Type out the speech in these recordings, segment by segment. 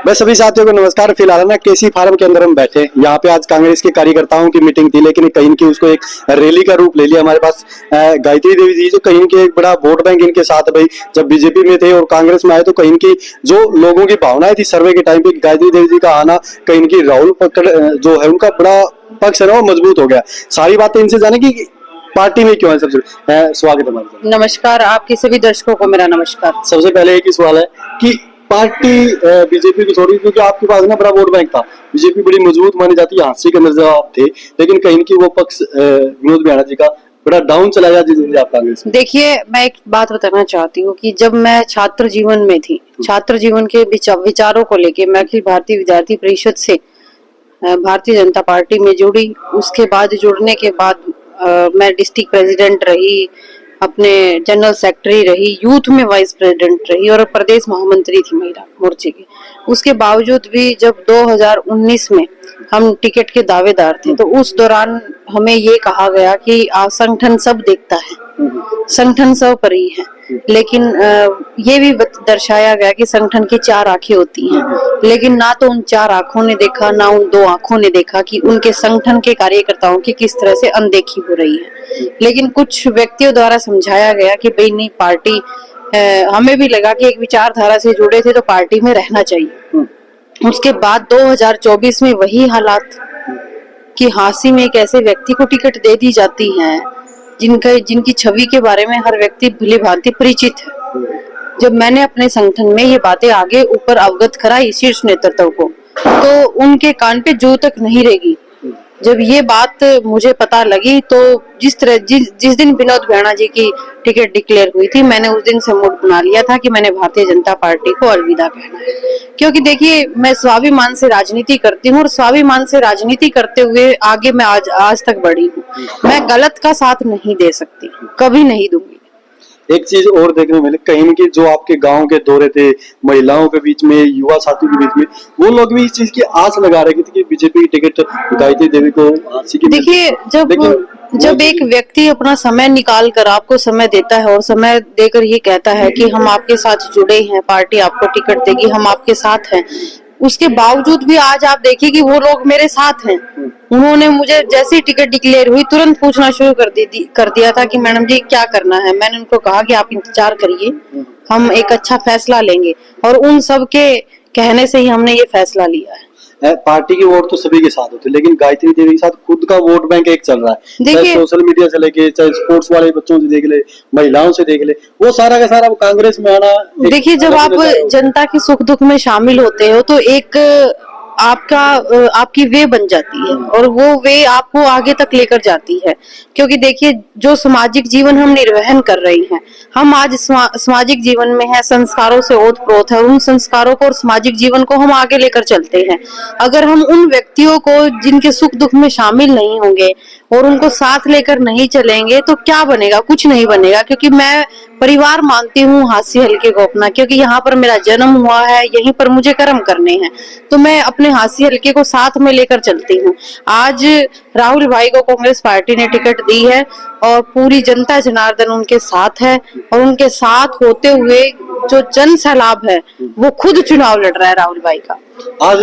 बस सभी साथियों को नमस्कार। फिलहाल ना केसी फार्म के अंदर हम बैठे, यहाँ पे आज कांग्रेस के कार्यकर्ताओं की मीटिंग थी, लेकिन कहीं की उसको एक रैली का रूप ले लिया। हमारे पास गायत्री देवी जी जो कहीं के एक बड़ा वोट बैंक इनके साथ भाई जब बीजेपी में थे और कांग्रेस में आए, तो कहीं की जो लोगों की भावनाएं थी सर्वे के टाइम पे, गायत्री देवी जी का आना कहीं की राहुल पकड़ जो है उनका बड़ा पक्ष है ना वो मजबूत हो गया। सारी बातें इनसे जाने की पार्टी में क्यों है। सबसे स्वागत है हमारे। नमस्कार, आपके सभी दर्शकों को मेरा नमस्कार। सबसे पहले एक ही सवाल है कि पार्टी बीजेपी की छोड़ी, क्योंकि आपके पास ना बड़ा वोट बैंक था, बीजेपी बड़ी मजबूत मानी जाती है, हांसी के अंदर जब आप थे, लेकिन कहीं की वो पक्ष विनोद बिहाड़ा जी का बड़ा डाउन चला गया जिस आप कांग्रेस में। देखिए, मैं एक बात बताना चाहती हूँ कि जब मैं छात्र जीवन में थी, छात्र जीवन के विचारों को लेके मैं अखिल भारतीय विद्यार्थी परिषद से भारतीय जनता पार्टी में जुड़ी। उसके बाद जुड़ने के बाद मैं डिस्ट्रिक्ट प्रेसिडेंट रही, अपने जनरल सेक्रेटरी रही, यूथ में वाइस प्रेसिडेंट रही और प्रदेश महामंत्री थी महिला मोर्चे की। उसके बावजूद भी जब 2019 में हम टिकट के दावेदार थे, तो उस दौरान हमें ये कहा गया कि संगठन सब देखता है, संगठन सर्वोपरि है, लेकिन ये भी दर्शाया गया कि संगठन की 4 आंखें होती हैं, लेकिन ना तो उन 4 आंखों ने देखा, ना उन 2 आंखों ने देखा कि उनके संगठन के कार्यकर्ताओं की किस तरह से अनदेखी हो रही है। लेकिन कुछ व्यक्तियों द्वारा समझाया गया कि भाई नहीं, पार्टी हमें भी लगा कि एक विचारधारा से जुड़े थे तो पार्टी में रहना चाहिए। उसके बाद 2024 में वही हालात कि हांसी में एक ऐसे व्यक्ति को टिकट दे दी जाती है जिनकी छवि के बारे में हर व्यक्ति भली भांति परिचित है। जब मैंने अपने संगठन में ये बातें आगे ऊपर अवगत कराई शीर्ष नेतृत्व को, तो उनके कान पे जू तक नहीं रहेगी। जब ये बात मुझे पता लगी, तो जिस दिन विनोद बिहाड़ा जी की टिकट डिक्लेयर हुई थी, मैंने उस दिन से मूड बना लिया था कि मैंने भारतीय जनता पार्टी को अलविदा कहना है। क्योंकि देखिए, मैं स्वाभिमान से राजनीति करती हूँ और स्वाभिमान से राजनीति करते हुए आगे मैं आज तक बढ़ी हूँ। मैं गलत का साथ नहीं दे सकती, कभी नहीं दूंगी। एक चीज और देखने मिले कहीं की, जो आपके गांव के दौरे थे महिलाओं के बीच में, युवा साथियों के बीच में, वो लोग भी इस चीज की आस लगा रहे थे कि बीजेपी की टिकट गायत्री देवी को हांसी की। देखिए, जब एक व्यक्ति अपना समय निकाल कर आपको समय देता है और समय देकर ये कहता है कि हम आपके साथ जुड़े हैं, पार्टी आपको टिकट देगी, हम आपके साथ हैं, उसके बावजूद भी आज आप देखिए कि वो लोग मेरे साथ हैं। उन्होंने मुझे जैसे ही टिकट डिक्लेयर हुई तुरंत पूछना शुरू कर दिया था कि मैडम जी क्या करना है। मैंने उनको कहा कि आप इंतजार करिए, हम एक अच्छा फैसला लेंगे, और उन सब के कहने से ही हमने ये फैसला लिया है। पार्टी की वोट तो सभी के साथ होते, लेकिन गायत्री देवी के साथ खुद का वोट बैंक एक चल रहा है। चाहे सोशल मीडिया से लेके, चाहे स्पोर्ट्स वाले बच्चों से देख ले, महिलाओं से देख ले, वो सारा का सारा कांग्रेस में आना। देखिए, जब आप जनता के सुख दुख में शामिल होते हो तो एक आपकी वे बन जाती है, और वो वे आपको आगे तक लेकर जाती है। क्योंकि देखिए, जो सामाजिक जीवन हम निर्वहन कर रहे हैं, हम आज सामाजिक जीवन में है, संस्कारों से ओतप्रोत है, उन संस्कारों को और सामाजिक जीवन को हम आगे लेकर चलते हैं। अगर हम उन व्यक्तियों को जिनके सुख दुख में शामिल नहीं होंगे और उनको साथ लेकर नहीं चलेंगे, तो क्या बनेगा? कुछ नहीं बनेगा। क्योंकि मैं परिवार मानती हूँ हांसी हल्के को अपना, क्योंकि यहाँ पर मेरा जन्म हुआ है, यहीं पर मुझे कर्म करने हैं, तो मैं अपने हांसी हल्के को साथ में लेकर चलती हूँ। आज राहुल भाई को कांग्रेस पार्टी ने टिकट दी है और पूरी जनता जनार्दन उनके साथ है, और उनके साथ होते हुए जो जन सैलाब है वो खुद चुनाव लड़ रहा है राहुल भाई का। आज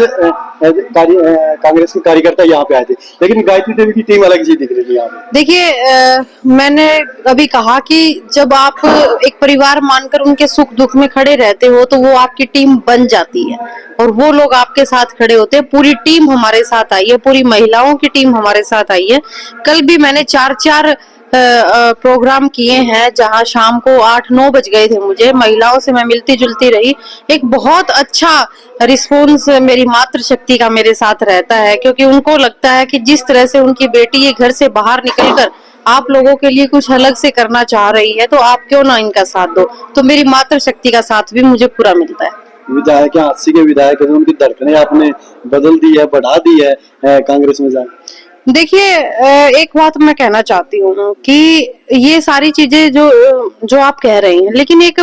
कांग्रेस के कार्यकर्ता यहाँ पे आए थे, लेकिन गायत्री देवी की टीम अलग सी दिख रही थी यहाँ पे। देखिए, मैंने अभी कहा कि जब आप एक परिवार मानकर उनके सुख दुख में खड़े रहते हो, तो वो आपकी टीम बन जाती है और वो लोग आपके साथ खड़े होते हैं। पूरी टीम हमारे साथ आई है, पूरी महिलाओं की टीम हमारे साथ आई है। कल भी मैंने 4 प्रोग्राम किए हैं, जहां शाम को 8-9 बज गए थे मुझे। महिलाओं से मैं मिलती जुलती रही। एक बहुत अच्छा रिस्पॉन्स मेरी मातृशक्ति का मेरे साथ रहता है, क्योंकि उनको लगता है कि जिस तरह से उनकी बेटी ये घर से बाहर निकलकर आप लोगों के लिए कुछ अलग से करना चाह रही है, तो आप क्यों ना इनका साथ दो। तो मेरी मातृशक्ति का साथ भी मुझे पूरा मिलता है। विधायक हांसी के विधायक, उनकी धड़कनें आपने बदल दी है, बढ़ा दी है कांग्रेस में जाए। देखिए एक बात मैं कहना चाहती हूँ कि ये सारी चीजें जो आप कह रहे हैं, लेकिन एक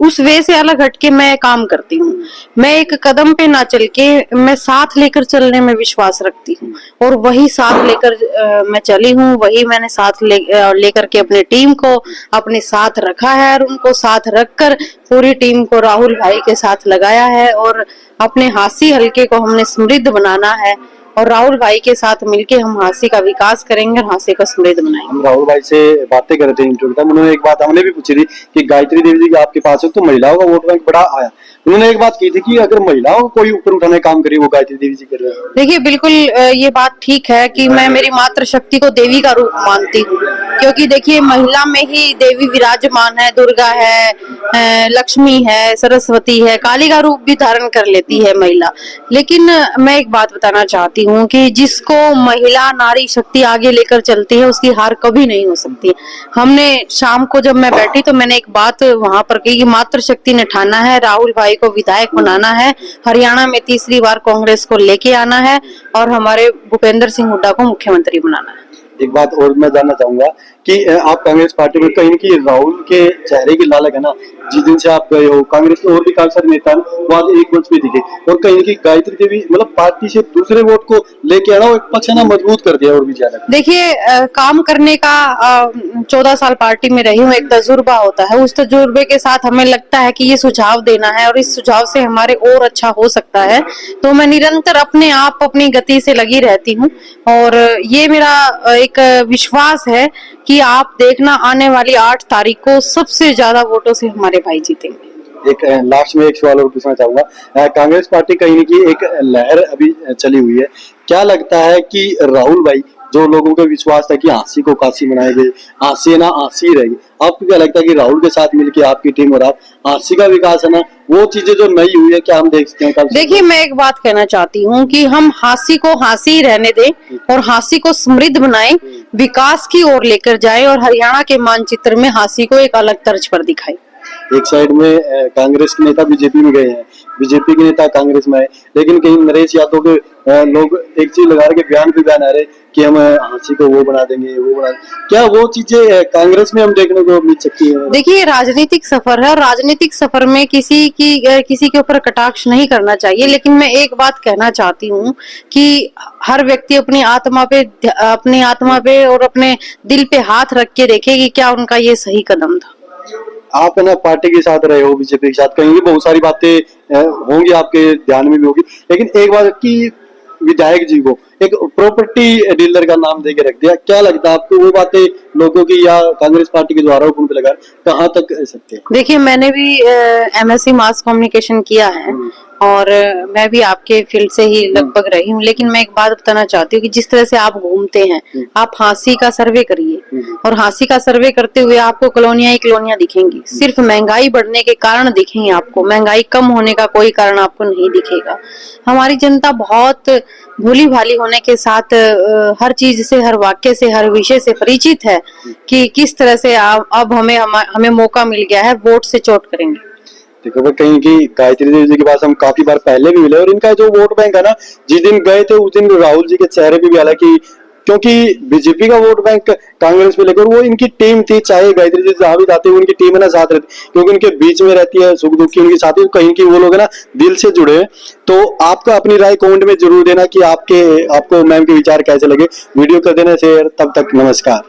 उस वे से अलग हटके मैं काम करती हूँ। मैं एक कदम पे ना चल के मैं साथ लेकर चलने में विश्वास रखती हूँ, और वही साथ लेकर मैं चली हूँ। वही मैंने साथ लेकर के अपने टीम को अपने साथ रखा है, और उनको साथ रखकर पूरी टीम को राहुल भाई के साथ लगाया है, और अपने हांसी हलके को हमने समृद्ध बनाना है, और राहुल भाई के साथ मिलके हम हांसी का विकास करेंगे और हांसी का समृद्ध बनाएंगे। हम राहुल भाई से बातें कर रहे थे इंटरव्यू में, उन्होंने एक बात हमने भी पूछी थी कि गायत्री देवी जी के आपके पास है तो महिलाओं का वोट बैंक बड़ा आया। उन्होंने एक बात की थी कि अगर महिलाओं को कोई ऊपर उठाने का काम करे वो गायत्री देवी जी कर रहे हैं। देखिए बिल्कुल ये बात ठीक है कि मैं मेरी मातृशक्ति को देवी का रूप मानती हूँ, क्योंकि देखिए महिला में ही देवी विराजमान है। दुर्गा है, लक्ष्मी है, सरस्वती है, काली का रूप भी धारण कर लेती है महिला। लेकिन मैं एक बात बताना चाहती हूँ कि जिसको महिला नारी शक्ति आगे लेकर चलती है उसकी हार कभी नहीं हो सकती। हमने शाम को जब मैं बैठी तो मैंने एक बात वहां पर कही कि मातृशक्ति ने ठाना है राहुल भाई को विधायक बनाना है, हरियाणा में तीसरी बार कांग्रेस को लेके आना है, और हमारे भूपेंद्र सिंह हुड्डा को मुख्यमंत्री बनाना है। एक बात और मैं जानना चाहूंगा कि आप कांग्रेस पार्टी में कहीं की राहुल के चेहरे की लालच है ना, जिस दिन से आप गए हो कांग्रेस के और भी काफी सारे नेता वहां एक मंच पे दिखे, और कहीं की गायत्री देवी मतलब पार्टी से दूसरे वोट को लेके आना एक पक्ष ना मजबूत कर दिया और भी ज्यादा। देखिए काम करने का 14 साल पार्टी में रही हूँ, एक तजुर्बा होता है। उस तजुर्बे के साथ हमें लगता है कि ये सुझाव देना है और इस सुझाव से हमारे और अच्छा हो सकता है, तो मैं निरंतर अपने आप अपनी गति से लगी रहती हूँ। और ये मेरा एक विश्वास है कि आप देखना आने वाली 8 तारीख को सबसे ज्यादा वोटों से हमारे भाई जीतेंगे। एक लास्ट में एक सवाल और पूछना चाहूंगा, कांग्रेस पार्टी कहीं न कहीं एक लहर अभी चली हुई है, क्या लगता है कि राहुल भाई जो लोगों का विश्वास था कि हांसी को काशी बनाएंगे, हांसी ना हांसी रहेगी, आपको क्या लगता है कि राहुल के साथ मिलकर आपकी टीम और आप हांसी का विकास है ना वो चीजें जो नई हुई है क्या हम देख सकते हैं? देखिए मैं एक बात कहना चाहती हूँ कि हम हांसी को हांसी ही रहने दें और हांसी को समृद्ध बनाएं, विकास की ओर लेकर जाएं, और हरियाणा के मानचित्र में हांसी को एक अलग तर्ज पर दिखाएं। एक साइड में कांग्रेस के नेता बीजेपी में गए हैं, बीजेपी के नेता कांग्रेस में आए, लेकिन कहीं नरेश यादव के लोग एक चीज लगा के बयान आ रहे कि हम हांसी को वो बना देंगे वो बना देंगे। क्या वो चीजें कांग्रेस में हम देखने को मिल सकती है? देखिए राजनीतिक सफर है और राजनीतिक सफर में किसी के ऊपर कटाक्ष नहीं करना चाहिए, लेकिन मैं एक बात कहना चाहती हूँ कि हर व्यक्ति अपनी आत्मा पे और अपने दिल पे हाथ रख के देखे कि क्या उनका ये सही कदम था। आप है ना पार्टी के साथ रहे हो, बीजेपी के साथ, कहीं बहुत सारी बातें होंगी आपके ध्यान में भी होगी, लेकिन एक बात कि विधायक जी को एक प्रॉपर्टी डीलर का नाम देके रख दिया, क्या लगता है आपको वो बातें लोगों की या कांग्रेस पार्टी के द्वारा हुक्म पे लगा कहाँ तक सकते हैं? देखिए मैंने भी MSc मास कम्युनिकेशन किया है और मैं भी आपके फील्ड से ही लगभग रही हूँ, लेकिन मैं एक बात बताना चाहती हूँ कि जिस तरह से आप घूमते हैं, आप हांसी का सर्वे करिए और हांसी का सर्वे करते हुए आपको कॉलोनियां ही कॉलोनियां दिखेंगी। सिर्फ महंगाई बढ़ने के कारण दिखेंगे आपको, महंगाई कम होने का कोई कारण आपको नहीं दिखेगा। हमारी जनता बहुत भोली भाली होने के साथ हर चीज से, हर वाक्य से, हर विषय से परिचित है कि किस तरह से अब हमें मौका मिल गया है, वोट से चोट करेंगे। देखो भाई कहीं की गायत्री देवी जी के पास हम काफी बार पहले भी मिले, और इनका जो वोट बैंक है ना, जिस दिन गए थे उस दिन राहुल जी के चेहरे पे भी, हालांकि क्योंकि बीजेपी का वोट बैंक कांग्रेस पे लेकर वो इनकी टीम थी, चाहे गायत्री जी जहां भी जाते हैं उनकी टीम है ना साथ रहती, क्योंकि उनके बीच में रहती है, सुख दुख की उनके साथी, कहीं की वो लोग है ना दिल से जुड़े हैं। तो आपका अपनी राय कमेंट में जरूर देना कि आपको मैम के विचार कैसे लगे। वीडियो कर देना शेयर। तब तक नमस्कार।